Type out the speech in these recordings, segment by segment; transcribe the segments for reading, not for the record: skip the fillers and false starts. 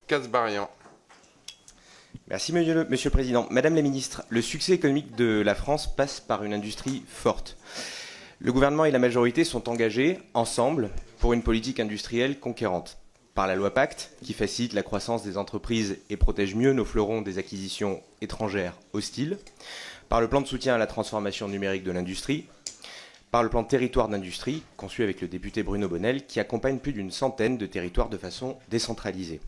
Kasbarian. Merci Monsieur le Président. Madame la Ministre, le succès économique de la France passe par une industrie forte. Le gouvernement et la majorité sont engagés, ensemble, pour une politique industrielle conquérante. Par la loi Pacte, qui facilite la croissance des entreprises et protège mieux nos fleurons des acquisitions étrangères hostiles. Par le plan de soutien à la transformation numérique de l'industrie. Par le plan territoire d'industrie, conçu avec le député Bruno Bonnell, qui accompagne plus d'une centaine de territoires de façon décentralisée.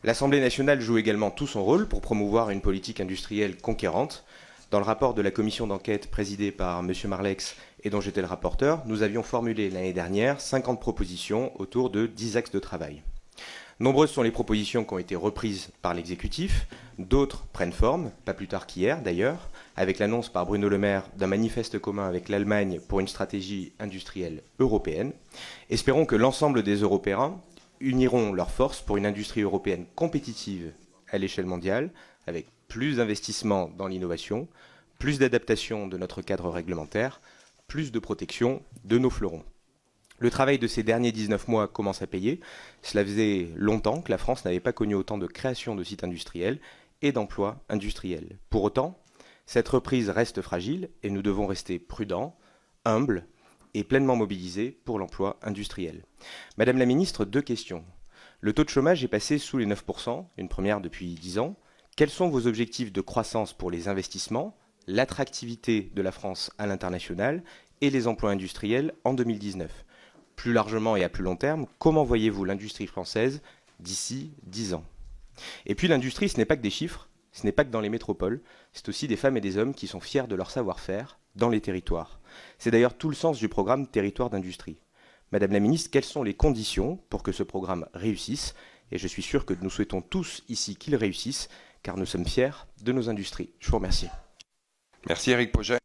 L'Assemblée nationale joue également tout son rôle pour promouvoir une politique industrielle conquérante. Dans le rapport de la commission d'enquête présidée par M. Marlex et dont j'étais le rapporteur, nous avions formulé l'année dernière 50 propositions autour de 10 axes de travail. Nombreuses sont les propositions qui ont été reprises par l'exécutif, d'autres prennent forme, pas plus tard qu'hier d'ailleurs, avec l'annonce par Bruno Le Maire d'un manifeste commun avec l'Allemagne pour une stratégie industrielle européenne. Espérons que l'ensemble des Européens uniront leurs forces pour une industrie européenne compétitive à l'échelle mondiale, avec plus d'investissements dans l'innovation, plus d'adaptation de notre cadre réglementaire, plus de protection de nos fleurons. Le travail de ces derniers 19 mois commence à payer. Cela faisait longtemps que la France n'avait pas connu autant de création de sites industriels et d'emplois industriels. Pour autant, cette reprise reste fragile et nous devons rester prudents, humbles et pleinement mobilisés pour l'emploi industriel. Madame la Ministre, 2 questions. Le taux de chômage est passé sous les 9%, une première depuis 10 ans. Quels sont vos objectifs de croissance pour les investissements, l'attractivité de la France à l'international et les emplois industriels en 2019 ? Plus largement et à plus long terme, comment voyez-vous l'industrie française d'ici 10 ans ? Et puis l'industrie, ce n'est pas que des chiffres, ce n'est pas que dans les métropoles, c'est aussi des femmes et des hommes qui sont fiers de leur savoir-faire dans les territoires. C'est d'ailleurs tout le sens du programme Territoire d'industrie. Madame la Ministre, quelles sont les conditions pour que ce programme réussisse ? Et je suis sûr que nous souhaitons tous ici qu'il réussisse, car nous sommes fiers de nos industries. Je vous remercie. Merci Éric Pauget.